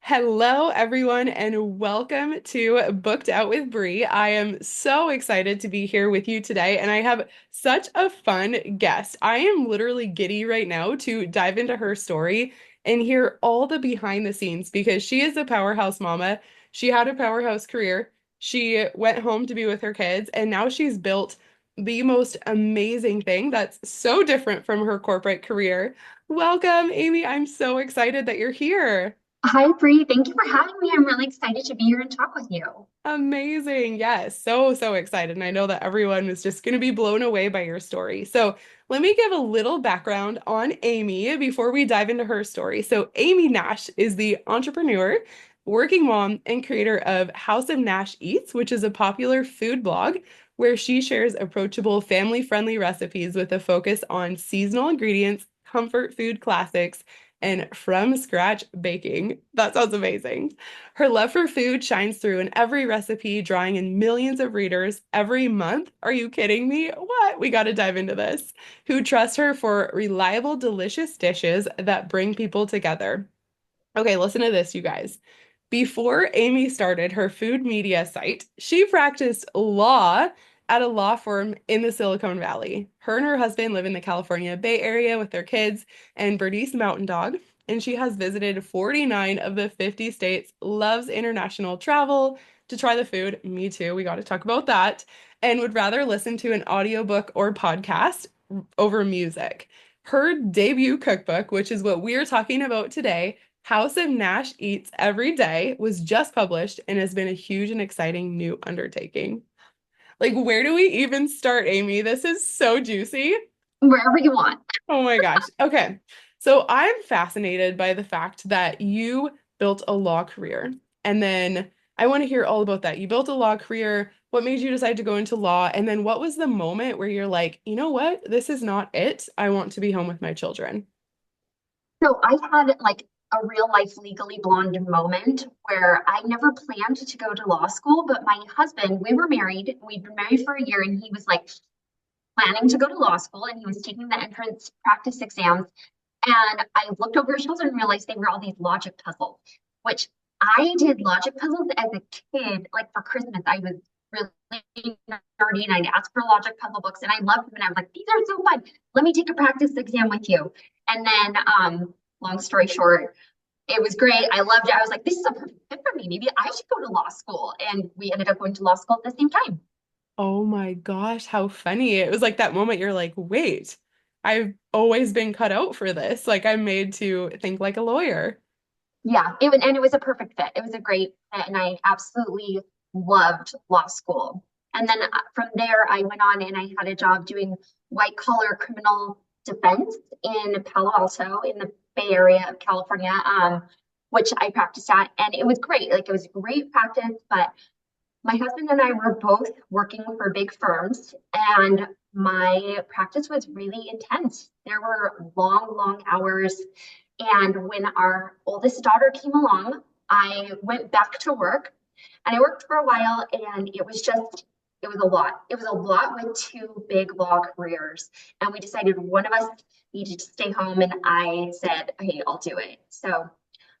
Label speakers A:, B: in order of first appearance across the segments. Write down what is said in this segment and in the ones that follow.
A: Hello, everyone, and welcome to Booked Out with Bree. I am so excited to be here with you today, and I have such a fun guest. I am literally giddy right now to dive into her story and hear all the behind the scenes because she is a powerhouse mama. She had a powerhouse career. She went home to be with her kids, and now she's built the most amazing thing that's so different from her corporate career. Welcome, Amy. I'm so excited that you're here.
B: Hi, Bree. Thank you for having me. I'm really excited to be here and talk with you.
A: Amazing. Yes. So excited. And I know that everyone is just going to be blown away by your story. So, let me give a little background on Amy before we dive into her story. So, Amy Nash is the entrepreneur, working mom, and creator of House of Nash Eats, which is a popular food blog where she shares approachable, family-friendly recipes with a focus on seasonal ingredients, comfort food classics, and from scratch baking. That sounds amazing. Her love for food shines through in every recipe, drawing in millions of readers every month. Are you kidding me? What? We got to dive into this. Who trust her for reliable, delicious dishes that bring people together. Okay, listen to this, you guys. Before Amy started her food media site, she practiced law at a law firm in the Silicon Valley. Her and her husband live in the California Bay Area with their kids and Bernice Mountain Dog, and she has visited 49 of the 50 states, loves international travel to try the food. Me too, we got to talk about that, and would rather listen to an audiobook or podcast over music. Her debut cookbook, which is what we're talking about today, House of Nash Eats Every Day, was just published and has been a huge and exciting new undertaking. Like, where do we even start, Amy? This is so juicy.
B: Wherever you want.
A: Oh my gosh. Okay. So I'm fascinated by the fact that you built a law career. And then I want to hear all about that. You built a law career. What made you decide to go into law? And then what was the moment where you're like, you know what? This is not it. I want to be home with my children.
B: So I had like a real life legally blonde moment where I never planned to go to law school, but my husband, we were married. We'd been married for a year and he was like planning to go to law school and he was taking the entrance practice exams. And I looked over his shoulder and realized they were all these logic puzzles, which I did logic puzzles as a kid. Like for Christmas, I was really nerdy and I'd ask for logic puzzle books and I loved them. And I was like, these are so fun. Let me take a practice exam with you. And then, long story short, it was great. I loved it. I was like, this is a perfect fit for me. Maybe I should go to law school. And we ended up going to law school at the same time.
A: Oh my gosh, how funny. It was like that moment you're like, wait, I've always been cut out for this. Like I'm made to think like a lawyer.
B: Yeah, and it was a perfect fit. It was a great fit, and I absolutely loved law school. And then from there, I went on and I had a job doing white collar criminal defense in Palo Alto in the Bay Area of California, which I practiced at, and it was great. Like it was great practice, but my husband and I were both working for big firms, and my practice was really intense. There were long, long hours. And when our oldest daughter came along, I went back to work and I worked for a while, and it was a lot. It was a lot with two big law careers. And we decided one of us needed to stay home, and I said, hey, I'll do it. So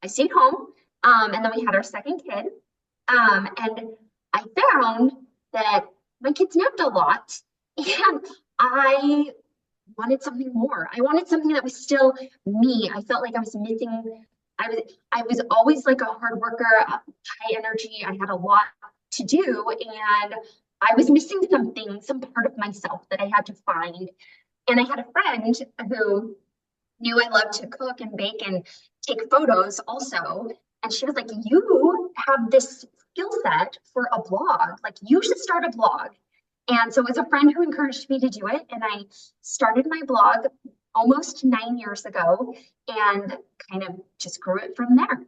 B: I stayed home. And then we had our second kid. And I found that my kids napped a lot, and I wanted something more. I wanted something that was still me. I felt like I was missing. I was always like a hard worker, high energy. I had a lot to do, and I was missing something, some part of myself that I had to find. And I had a friend who knew I loved to cook and bake and take photos also. And she was like, you have this skill set for a blog. Like, you should start a blog. And so it was a friend who encouraged me to do it. And I started my blog almost 9 years ago and kind of just grew it from there.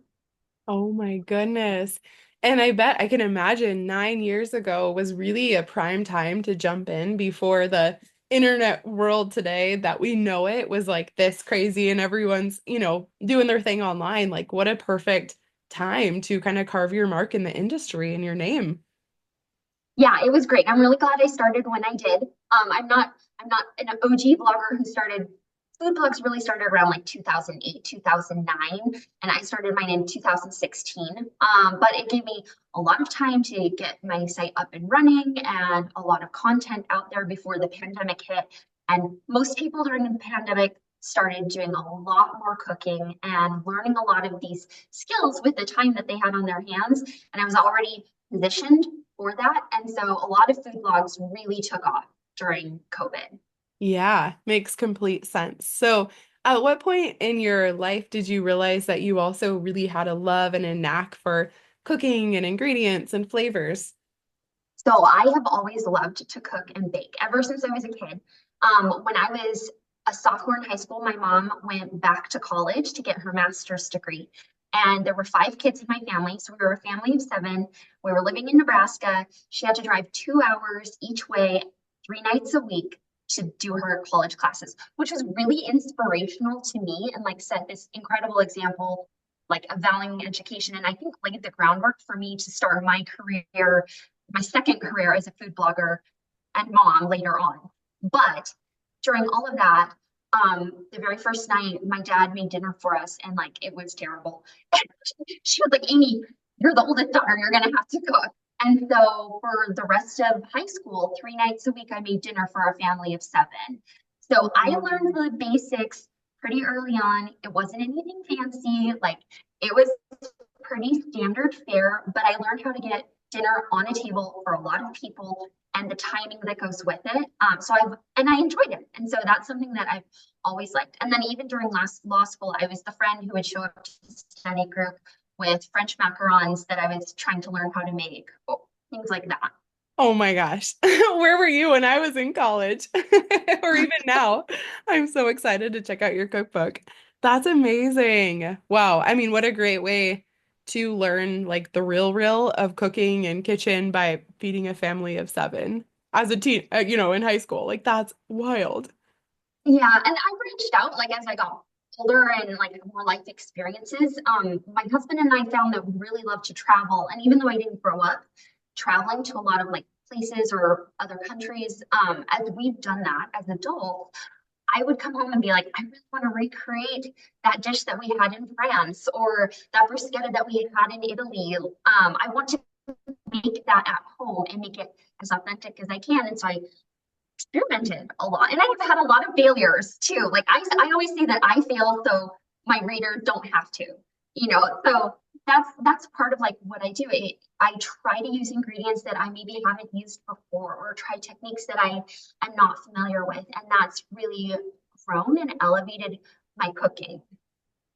A: Oh my goodness. And I bet I can imagine 9 years ago was really a prime time to jump in before the internet world today that we know it was like this crazy and everyone's, doing their thing online. Like, what a perfect time to kind of carve your mark in the industry and your name.
B: Yeah, it was great. I'm really glad I started when I did. I'm not an OG blogger who started food blogs really started around like 2008, 2009, and I started mine in 2016. But it gave me a lot of time to get my site up and running and a lot of content out there before the pandemic hit. And most people during the pandemic started doing a lot more cooking and learning a lot of these skills with the time that they had on their hands. And I was already positioned for that. And so a lot of food blogs really took off during COVID.
A: Yeah, makes complete sense. So, at what point in your life did you realize that you also really had a love and a knack for cooking and ingredients and flavors?
B: So I have always loved to cook and bake ever since I was a kid. When I was a sophomore in high school, my mom went back to college to get her master's degree. And there were 5 kids in my family. So we were a family of 7. We were living in Nebraska. She had to drive 2 hours each way, 3 nights a week to do her college classes, which was really inspirational to me and like set this incredible example, like of valuing education. And I think laid the groundwork for me to start my career, my second career as a food blogger and mom later on. But during all of that, the very first night, my dad made dinner for us, and like it was terrible. She was like, "Amy, you're the oldest daughter. You're gonna have to cook." And so for the rest of high school, 3 nights a week, I made dinner for a family of 7. So I learned the basics pretty early on. It wasn't anything fancy, like it was pretty standard fare, but I learned how to get dinner on a table for a lot of people and the timing that goes with it. I enjoyed it. And so that's something that I've always liked. And then even during last law school, I was the friend who would show up to the study group with French macarons that I was trying to learn how to make, things like that.
A: Oh my gosh. Where were you when I was in college? Or even now? I'm so excited to check out your cookbook. That's amazing. Wow. I mean, what a great way to learn like the real of cooking and kitchen by feeding a family of 7 as a teen, in high school. Like that's wild.
B: Yeah, and I branched out like as I got older and like more life experiences. My husband and I found that we really love to travel, and even though I didn't grow up traveling to a lot of like places or other countries, as we've done that as adults, I would come home and be like, I really want to recreate that dish that we had in France or that bruschetta that we had in Italy. I want to make that at home and make it as authentic as I can. And so I experimented a lot and I've had a lot of failures too. Like I always say that I fail so my readers don't have to, so that's part of like what I do. I try to use ingredients that I maybe haven't used before or try techniques that I am not familiar with. And that's really grown and elevated my cooking.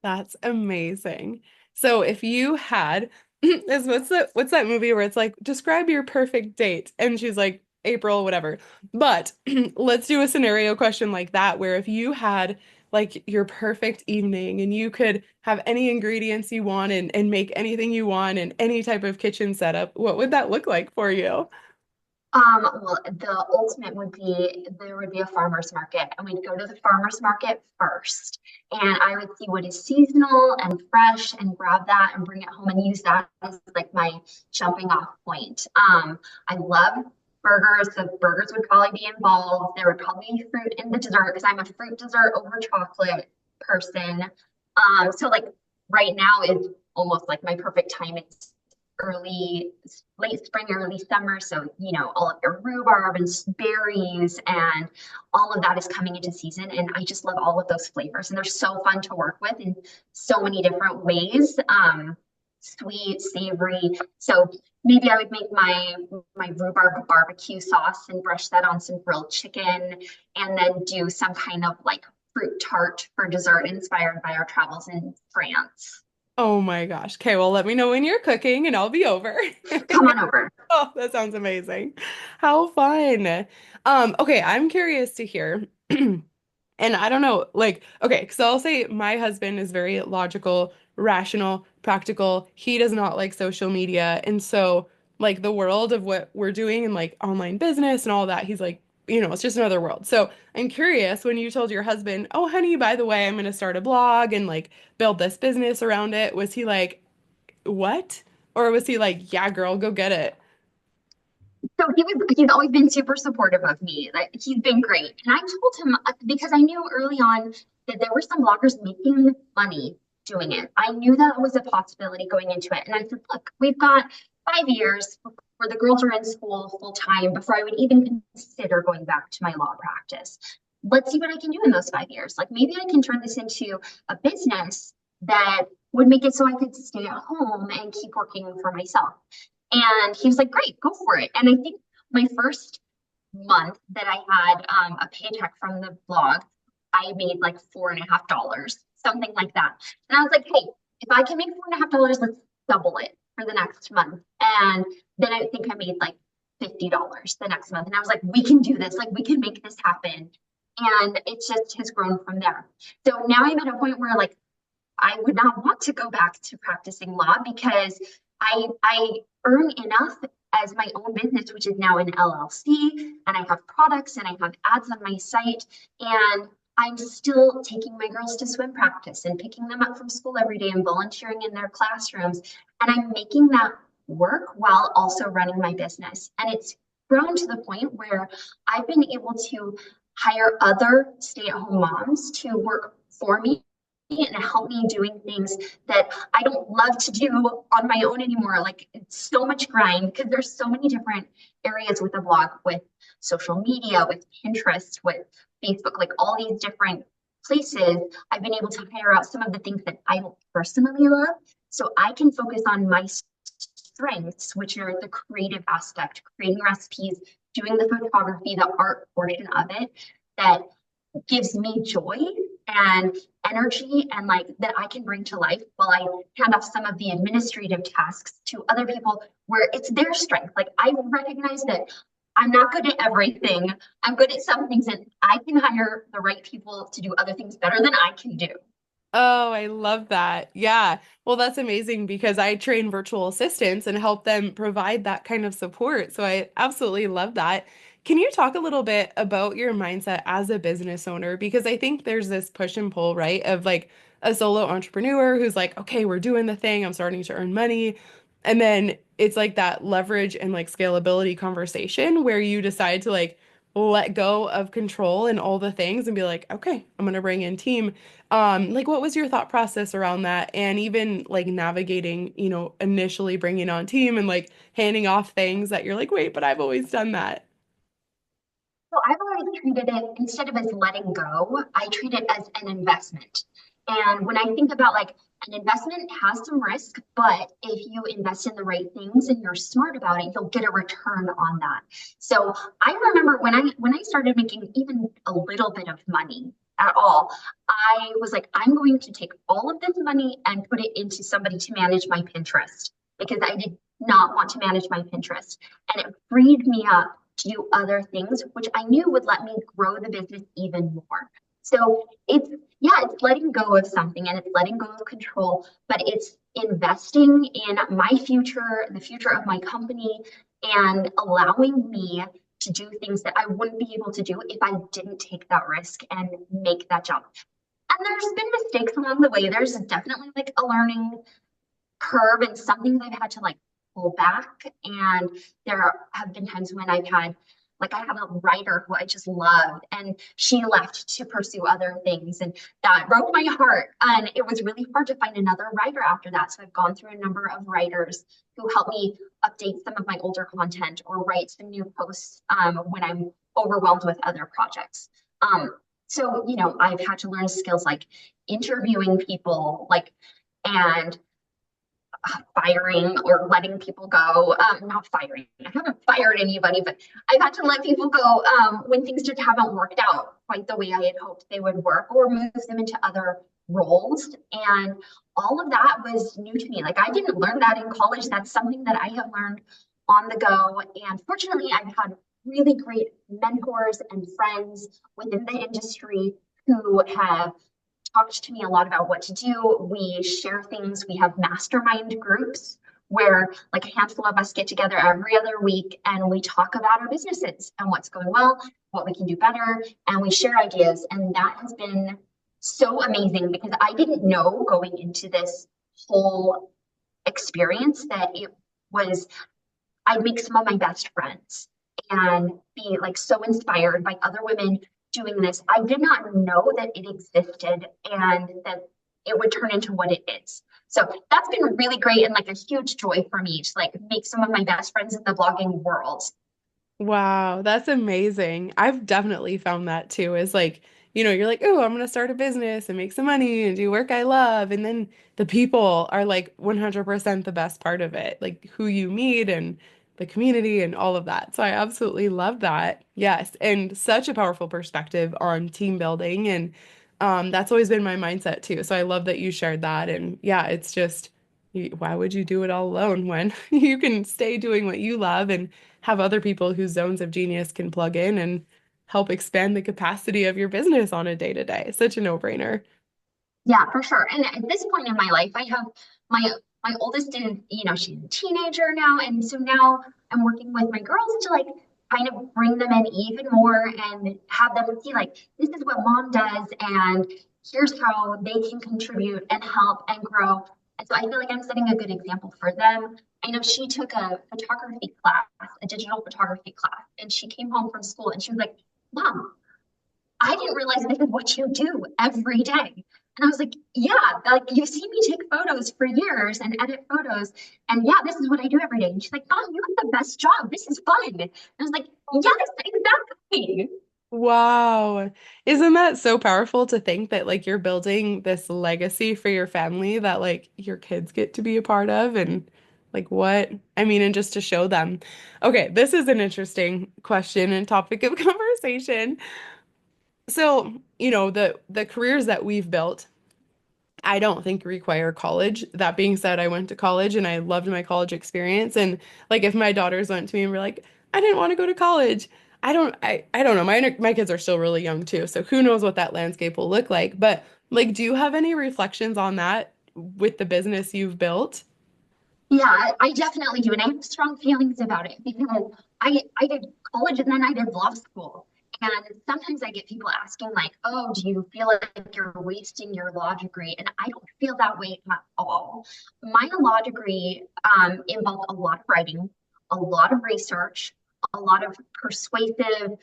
A: That's amazing. So if you had is what's that movie where it's like describe your perfect date and she's like April whatever. But let's do a scenario question like that where if you had like your perfect evening and you could have any ingredients you want and make anything you want in any type of kitchen setup, what would that look like for you?
B: Well, the ultimate would be there would be a farmer's market, and we'd go to the farmer's market first. And I would see what is seasonal and fresh and grab that and bring it home and use that as like my jumping off point. I love burgers, so burgers would probably be involved. There would probably be fruit in the dessert because I'm a fruit dessert over chocolate person. So like right now is almost like my perfect time. It's late spring, early summer. So, all of your rhubarb and berries and all of that is coming into season. And I just love all of those flavors. And they're so fun to work with in so many different ways. Sweet, savory. So maybe I would make my rhubarb barbecue sauce and brush that on some grilled chicken and then do some kind of like fruit tart for dessert inspired by our travels in France.
A: Oh my gosh. Okay, well let me know when you're cooking and I'll be over.
B: Come on over.
A: Oh, that sounds amazing. How fun. Okay, I'm curious to hear. And I don't know, like, okay, so I'll say my husband is very logical, rational, practical. He does not like social media. And so, like, the world of what we're doing and like online business and all that, he's like, it's just another world. So I'm curious when you told your husband, oh, honey, by the way, I'm going to start a blog and like build this business around it. Was he like, what? Or was he like, yeah, girl, go get it?
B: So he's always been super supportive of me. Like he's been great. And I told him because I knew early on that there were some bloggers making money doing it. I knew that was a possibility going into it. And I said, look, we've got 5 years before the girls are in school full time before I would even consider going back to my law practice. Let's see what I can do in those 5 years. Like maybe I can turn this into a business that would make it so I could stay at home and keep working for myself. And he was like, great, go for it. And I think my first month that I had a paycheck from the blog, I made like $4.50, something like that. And I was like, hey, if I can make $4.50, let's double it for the next month. And then I think I made like $50 the next month. And I was like, we can do this. Like, we can make this happen. And it just has grown from there. So now I'm at a point where like I would not want to go back to practicing law because I earn enough as my own business, which is now an LLC, and I have products and I have ads on my site, and I'm still taking my girls to swim practice and picking them up from school every day and volunteering in their classrooms. And I'm making that work while also running my business. And it's grown to the point where I've been able to hire other stay-at-home moms to work for me and help me doing things that I don't love to do on my own anymore. Like it's so much grind because there's so many different areas with a blog, with social media, with Pinterest, with Facebook, like all these different places. I've been able to hire out some of the things that I don't personally love. So I can focus on my strengths, which are the creative aspect, creating recipes, doing the photography, the art portion of it that gives me joy and energy and like that I can bring to life while I hand off some of the administrative tasks to other people where it's their strength. Like I recognize that I'm not good at everything. I'm good at some things and I can hire the right people to do other things better than I can do.
A: Oh, I love that. Yeah. Well, that's amazing because I train virtual assistants and help them provide that kind of support. So I absolutely love that. Can you talk a little bit about your mindset as a business owner? Because I think there's this push and pull, right? Of like a solo entrepreneur who's like, okay, we're doing the thing, I'm starting to earn money. And then it's like that leverage and like scalability conversation where you decide to like let go of control and all the things and be like, okay, I'm gonna bring in team. Like what was your thought process around that? And even like navigating, initially bringing on team and like handing off things that you're like, wait, but I've always done that.
B: So I've always treated it instead of as letting go, I treat it as an investment. And when I think about like an investment has some risk, but if you invest in the right things and you're smart about it, you'll get a return on that. So I remember when I started making even a little bit of money at all, I was like, I'm going to take all of this money and put it into somebody to manage my Pinterest because I did not want to manage my Pinterest. And it freed me up to do other things, which I knew would let me grow the business even more. So it's letting go of something and it's letting go of control, but it's investing in my future, the future of my company, and allowing me to do things that I wouldn't be able to do if I didn't take that risk and make that jump. And there's been mistakes along the way. There's definitely like a learning curve and some things I've had to like pull back. And there have been times when I have a writer who I just loved, and she left to pursue other things, and that broke my heart. And it was really hard to find another writer after that. So I've gone through a number of writers who help me update some of my older content or write some new posts when I'm overwhelmed with other projects. So I've had to learn skills like interviewing people, like and firing or letting people go. Not firing. I haven't fired anybody, but I've had to let people go when things just haven't worked out quite the way I had hoped they would work, or move them into other roles. And all of that was new to me. Like I didn't learn that in college. That's something that I have learned on the go. And fortunately, I've had really great mentors and friends within the industry who have talked to me a lot about what to do. We share things. We have mastermind groups where like a handful of us get together every other week and we talk about our businesses and what's going well, what we can do better, and we share ideas. And that has been so amazing because I didn't know going into this whole experience that I'd make some of my best friends and be like so inspired by other women doing this. I did not know that it existed and that it would turn into what it is. So that's been really great and like a huge joy for me to like make some of my best friends in the blogging world.
A: Wow, that's amazing. I've definitely found that too. Is like, you're like, oh, I'm gonna start a business and make some money and do work I love. And then the people are like 100% the best part of it, like who you meet and the community and all of that. So I absolutely love that. Yes. And such a powerful perspective on team building. And that's always been my mindset too. So I love that you shared that. And yeah, it's just, why would you do it all alone when you can stay doing what you love and have other people whose zones of genius can plug in and help expand the capacity of your business on a day to day. Such a no-brainer.
B: Yeah, for sure. And at this point in my life, I have my oldest is, she's a teenager now, and so now I'm working with my girls to like kind of bring them in even more and have them see like this is what mom does and here's how they can contribute and help and grow. And so I feel like I'm setting a good example for them. I know she took a photography class, a digital photography class, and she came home from school and she was like, Mom, I didn't realize this is what you do every day. And I was like, yeah, like you've seen me take photos for years and edit photos. And yeah, this is what I do every day. And she's like, Mom, you have the best job. This is fun. And I was like, yes, exactly.
A: Wow. Isn't that so powerful to think that like you're building this legacy for your family that like your kids get to be a part of and like what? I mean, and just to show them. Okay, this is an interesting question and topic of conversation. So, the careers that we've built I don't think require college. That being said, I went to college and I loved my college experience. And like if my daughters went to me and were like, I didn't want to go to college. I don't know. My kids are still really young too. So who knows what that landscape will look like. But like, do you have any reflections on that with the business you've built?
B: Yeah, I definitely do. And I have strong feelings about it because I did college and then I did law school. And sometimes I get people asking, like, oh, do you feel like you're wasting your law degree? And I don't feel that way at all. My law degree involved a lot of writing, a lot of research, a lot of persuasive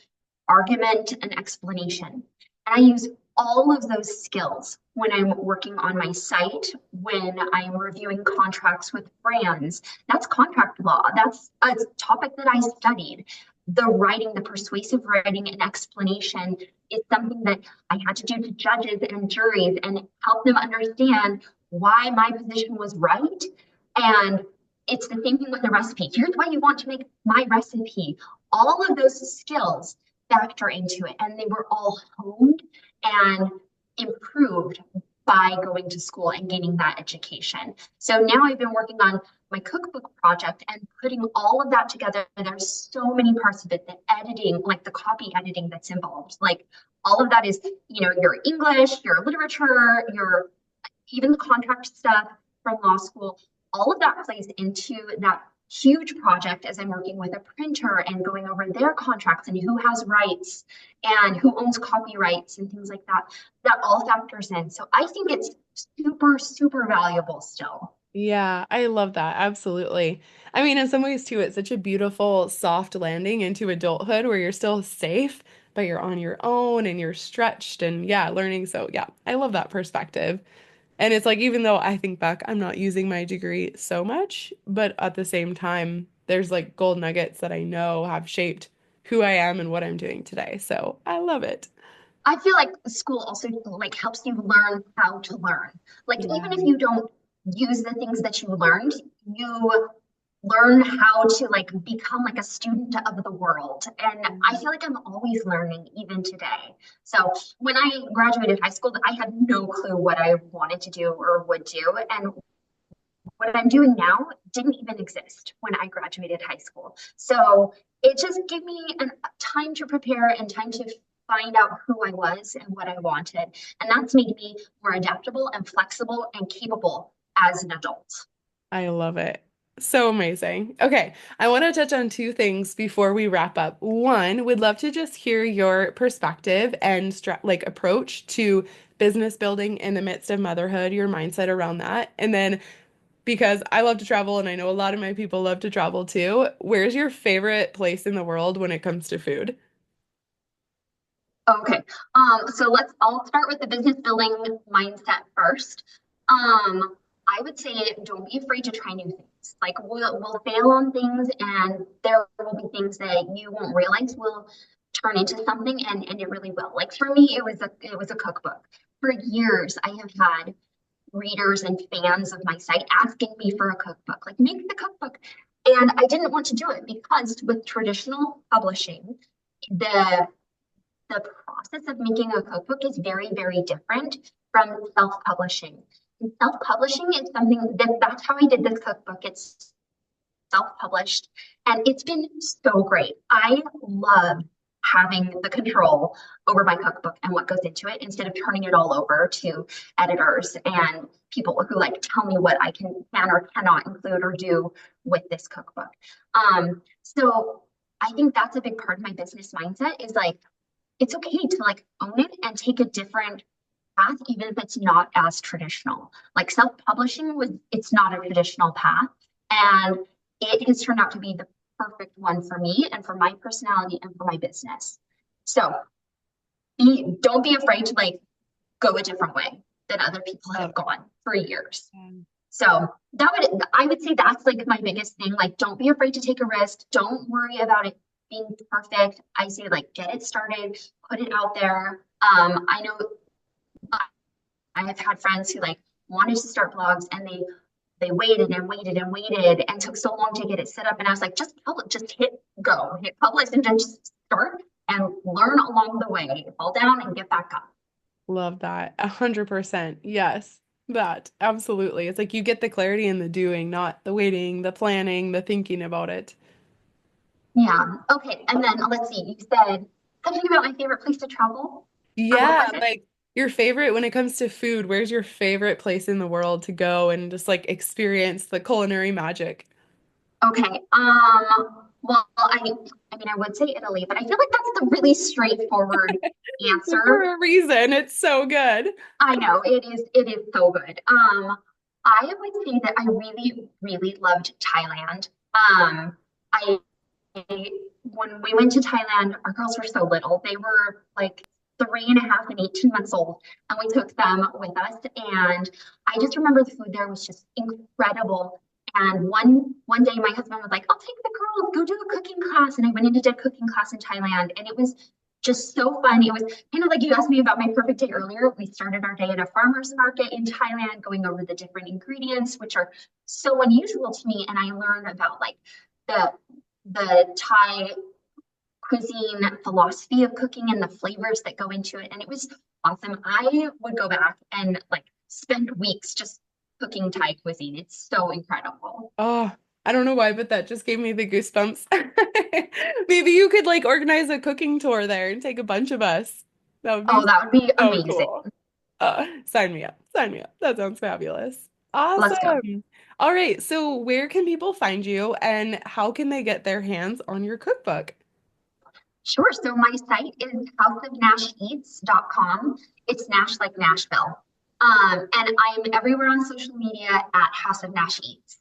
B: argument and explanation. And I use all of those skills when I'm working on my site, when I'm reviewing contracts with brands. That's contract law. That's a topic that I studied. The writing, the persuasive writing and explanation is something that I had to do to judges and juries and help them understand why my position was right. And it's the same thing with the recipe. Here's why you want to make my recipe. All of those skills factor into it, and they were all honed and improved by going to school and gaining that education. So now I've been working on my cookbook project and putting all of that together. There's so many parts of it, the editing, like the copy editing that's involved. Like all of that is, your English, your literature, your even the contract stuff from law school, all of that plays into that huge project as I'm working with a printer and going over their contracts and who has rights and who owns copyrights and things like that. That all factors in. So I think it's super, super valuable still.
A: Yeah, I love that. Absolutely. I mean, in some ways too, it's such a beautiful, soft landing into adulthood where you're still safe, but you're on your own and you're stretched and yeah, learning. So yeah, I love that perspective. And it's like, even though I think back, I'm not using my degree so much, but at the same time, there's like gold nuggets that I know have shaped who I am and what I'm doing today. So I love it.
B: I feel like school also like helps you learn how to learn. Like even if
A: Yeah.
B: you don't use the things that you learned, you learn how to like become like a student of the world. And I feel like I'm always learning even today. So when I graduated high school, I had no clue what I wanted to do or would do. And what I'm doing now didn't even exist when I graduated high school. So it just gave me time to prepare and time to find out who I was and what I wanted. And that's made me more adaptable and flexible and capable as an adult.
A: I love it. So amazing. Okay, I want to touch on two things before we wrap up. One, would love to just hear your perspective and like approach to business building in the midst of motherhood, your mindset around that. And then because I love to travel and I know a lot of my people love to travel too, where's your favorite place in the world when it comes to food?
B: Okay. I'll start with the business building mindset first. I would say don't be afraid to try new things. Like we'll fail on things and there will be things that you won't realize will turn into something and it really will. Like for me, it was a cookbook. For years, I have had readers and fans of my site asking me for a cookbook, like make the cookbook. And I didn't want to do it because with traditional publishing, the the process of making a cookbook is very, very different from self-publishing. And self-publishing is something that's how I did this cookbook. It's self-published and it's been so great. I love having the control over my cookbook and what goes into it instead of turning it all over to editors and people who like tell me what I can or cannot include or do with this cookbook. So I think that's a big part of my business mindset is like it's okay to like own it and take a different path, even if it's not as traditional. Like self-publishing it's not a traditional path. And it has turned out to be the perfect one for me and for my personality and for my business. So don't be afraid to like go a different way than other people have gone for years. So I would say that's like my biggest thing. Like, don't be afraid to take a risk. Don't worry about it being perfect. I say like get it started, put it out there. I know I have had friends who like wanted to start blogs and they waited and waited and waited and took so long to get it set up. And I was like, just publish, just hit go, hit publish and just start and learn along the way. Fall down and get back up.
A: Love that. 100%. Yes. That. Absolutely. It's like you get the clarity in the doing, not the waiting, the planning, the thinking about it.
B: Yeah. Okay. And then let's see. You said something about my favorite place to travel, or what
A: Yeah,
B: was it?
A: like your favorite when it comes to food, where's your favorite place in the world to go and just like experience the culinary magic?
B: Okay. Well, I mean, I would say Italy, but I feel like that's the really straightforward
A: For
B: answer.
A: a reason. It's so good.
B: I know it is so good. I would say that I really, really loved Thailand. I when we went to Thailand, our girls were so little. They were like 3.5 and 18 months old, and we took them with us. And I just remember the food there was just incredible. And one day, my husband was like, "I'll take the girls, go do a cooking class." And I went and did a cooking class in Thailand, and it was just so fun. It was kind of like you asked me about my perfect day earlier. We started our day at a farmer's market in Thailand, going over the different ingredients, which are so unusual to me. And I learned about like the the Thai cuisine philosophy of cooking and the flavors that go into it. And it was awesome. I would go back and like spend weeks just cooking Thai cuisine. It's so incredible.
A: Oh, I don't know why, but that just gave me the goosebumps. Maybe you could like organize a cooking tour there and take a bunch of us. That would
B: Oh,
A: be
B: that would be
A: so
B: amazing.
A: cool. Sign me up. Sign me up. That sounds fabulous.
B: Let's go.
A: Awesome. All right. So where can people find you and how can they get their hands on your cookbook?
B: Sure. So my site is houseofnasheats.com. It's Nash like Nashville. And I'm everywhere on social media at House of Nash Eats.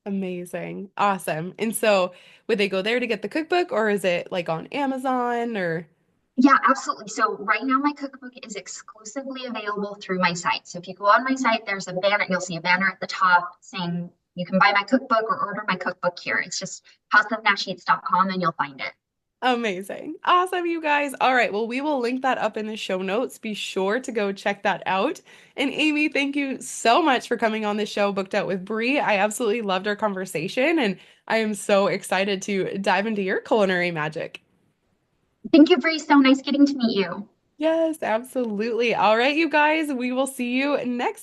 A: Amazing. Awesome. And so would they go there to get the cookbook or is it like on Amazon or
B: Yeah, absolutely. So right now my cookbook is exclusively available through my site. So if you go on my site, there's a banner, you'll see a banner at the top saying you can buy my cookbook or order my cookbook here. It's just houseofnasheats.com and you'll find it.
A: amazing. Awesome, you guys. All right. Well, we will link that up in the show notes. Be sure to go check that out. And Amy, thank you so much for coming on the show, Booked Out with Bree. I absolutely loved our conversation and I am so excited to dive into your culinary magic.
B: Thank you, Bree. So nice getting to meet you.
A: Yes, absolutely. All right, you guys, we will see you next